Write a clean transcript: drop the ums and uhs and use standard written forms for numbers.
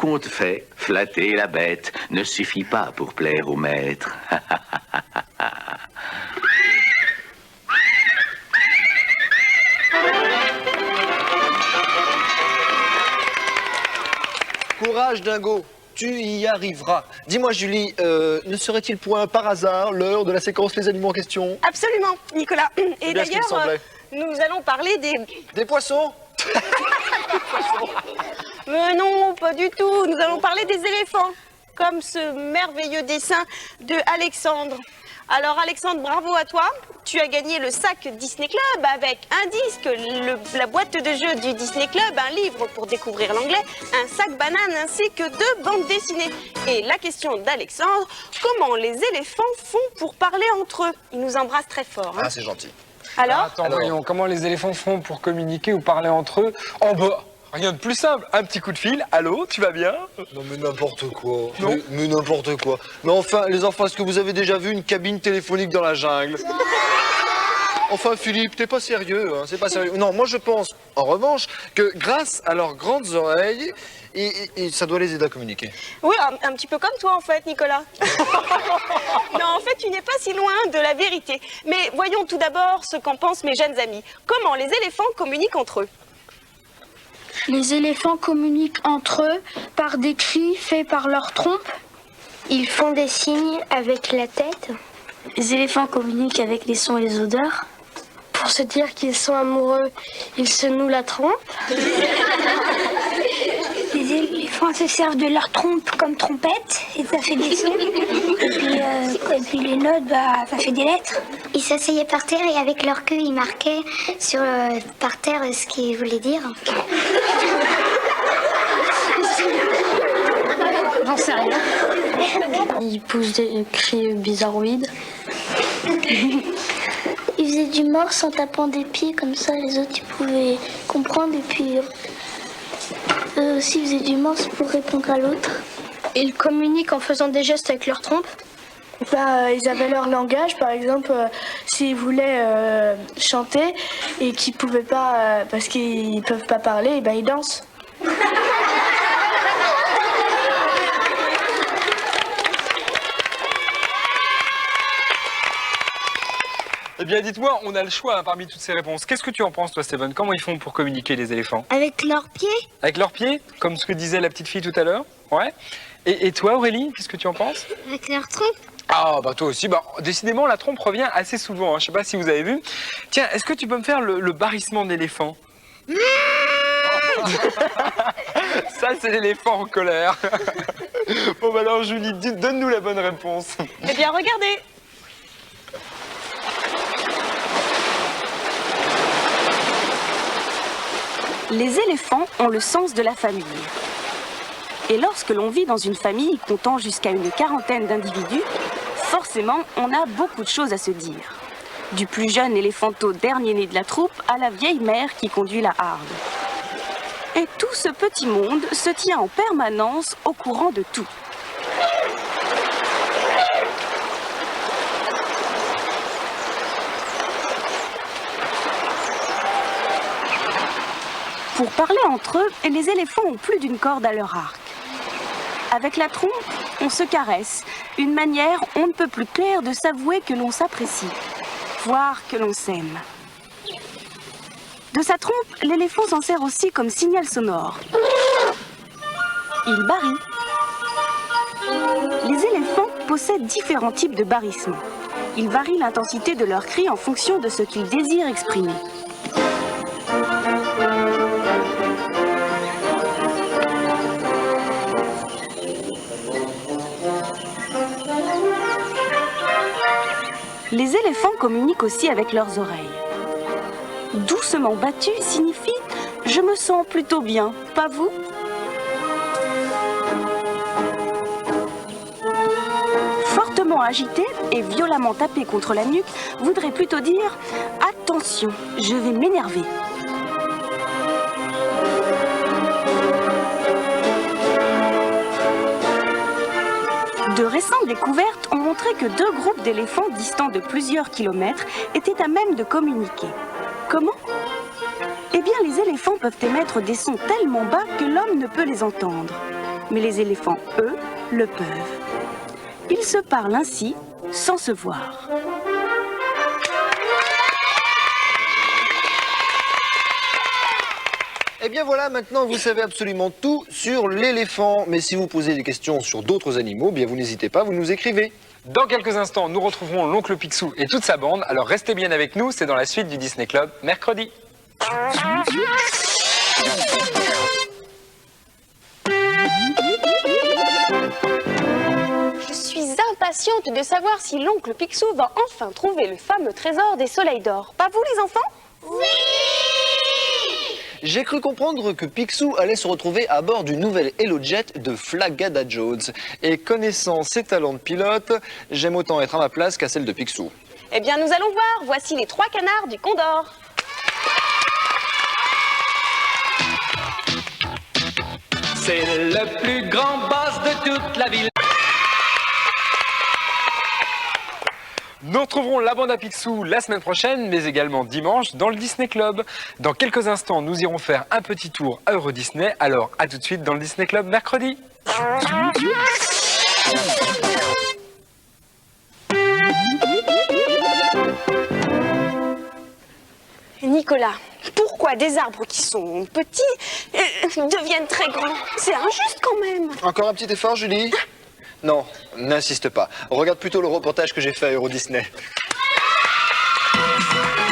compte fait, flatter la bête ne suffit pas pour plaire au maître. Courage, Dingo, tu y arriveras. Dis-moi, Julie, ne serait-il point par hasard l'heure de la séquence Les animaux en question? Absolument, Nicolas. Et d'ailleurs, nous allons parler des... Des poissons? Mais non, pas du tout. Nous allons parler des éléphants, comme ce merveilleux dessin de Alexandre. Alors Alexandre, bravo à toi. Tu as gagné le sac Disney Club avec un disque, la boîte de jeu du Disney Club, un livre pour découvrir l'anglais, un sac banane ainsi que 2 bandes dessinées. Et la question d'Alexandre, comment les éléphants font pour parler entre eux? Ils nous embrassent très fort. Hein. Ah, c'est gentil. Alors, Voyons, comment les éléphants font pour communiquer ou parler entre eux? En bas, rien de plus simple. Un petit coup de fil. Allô, tu vas bien? Non mais n'importe quoi. Non. Mais n'importe quoi. Mais enfin, les enfants, est-ce que vous avez déjà vu une cabine téléphonique dans la jungle? Enfin, Philippe, t'es pas sérieux, hein, c'est pas sérieux. Non, moi je pense, en revanche, que grâce à leurs grandes oreilles, et ça doit les aider à communiquer. oui, un petit peu comme toi en fait, Nicolas. Non, en fait, tu n'es pas si loin de la vérité. Mais voyons tout d'abord ce qu'en pensent mes jeunes amis. Comment les éléphants communiquent entre eux? Les éléphants communiquent entre eux par des cris faits par leur trompe. Ils font des signes avec la tête. Les éléphants communiquent avec les sons et les odeurs. Pour se dire qu'ils sont amoureux, ils se nouent la trompe. Les éléphants se servent de leur trompe comme trompette et ça fait des sons. Et puis les notes, ça fait des lettres. Ils s'asseyaient par terre et avec leur queue, ils marquaient par terre ce qu'ils voulaient dire. J'en sais rien. Ils poussent des cris bizarroïdes. Ils faisaient du morse en tapant des pieds, comme ça les autres ils pouvaient comprendre. Et puis eux aussi faisaient du morse pour répondre à l'autre. Ils communiquent en faisant des gestes avec leur trompe. Ils avaient leur langage, par exemple, s'ils voulaient chanter et qu'ils pouvaient pas, parce qu'ils peuvent pas parler, ils dansent. Eh bien, dites-moi, on a le choix parmi toutes ces réponses. Qu'est-ce que tu en penses, toi, Steven? Comment ils font pour communiquer, les éléphants? Avec leurs pieds. Avec leurs pieds, comme ce que disait la petite fille tout à l'heure? Ouais. Et toi, Aurélie, qu'est-ce que tu en penses? Avec leur trompe. Ah, toi aussi. Décidément, la trompe revient assez souvent. Hein. Je sais pas si vous avez vu. Tiens, est-ce que tu peux me faire le barrissement d'éléphant? Ça, c'est l'éléphant en colère. Bon, alors, Julie, donne-nous la bonne réponse. Eh bien, regardez. Les éléphants ont le sens de la famille. Et lorsque l'on vit dans une famille comptant jusqu'à une quarantaine d'individus, forcément, on a beaucoup de choses à se dire. Du plus jeune éléphanteau dernier né de la troupe à la vieille mère qui conduit la harde. Et tout ce petit monde se tient en permanence au courant de tout. Pour parler entre eux, les éléphants ont plus d'une corde à leur arc. Avec la trompe, on se caresse, une manière on ne peut plus claire de s'avouer que l'on s'apprécie, voire que l'on s'aime. De sa trompe, l'éléphant s'en sert aussi comme signal sonore. Il barille. Les éléphants possèdent différents types de barrissements. Ils varient l'intensité de leurs cris en fonction de ce qu'ils désirent exprimer. Les éléphants communiquent aussi avec leurs oreilles. Doucement battu signifie « je me sens plutôt bien, pas vous ?» Fortement agité et violemment tapé contre la nuque voudrait plutôt dire « attention, je vais m'énerver ». De récentes découvertes ont montré que 2 groupes d'éléphants distants de plusieurs kilomètres étaient à même de communiquer. Comment? Eh bien, les éléphants peuvent émettre des sons tellement bas que l'homme ne peut les entendre. mais les éléphants, eux, le peuvent. Ils se parlent ainsi, sans se voir. Eh bien voilà, maintenant vous savez absolument tout sur l'éléphant. Mais si vous posez des questions sur d'autres animaux, bien vous n'hésitez pas, vous nous écrivez. Dans quelques instants, nous retrouverons l'oncle Picsou et toute sa bande. Alors restez bien avec nous, c'est dans la suite du Disney Club, mercredi. Je suis impatiente de savoir si l'oncle Picsou va enfin trouver le fameux trésor des soleils d'or. Pas vous les enfants? J'ai cru comprendre que Picsou allait se retrouver à bord du nouvel HelloJet de Flagada Jones. Et connaissant ses talents de pilote, j'aime autant être à ma place qu'à celle de Picsou. Eh bien nous allons voir, voici les 3 canards du Condor. C'est le plus grand boss de toute la ville. Nous retrouverons la bande à Picsou la semaine prochaine, mais également dimanche dans le Disney Club. Dans quelques instants, nous irons faire un petit tour à Euro Disney. Alors, à tout de suite dans le Disney Club mercredi. Nicolas, pourquoi des arbres qui sont petits deviennent très grands? C'est injuste quand même. Encore un petit effort, Julie? Non, n'insiste pas. Regarde plutôt le reportage que j'ai fait à Euro Disney.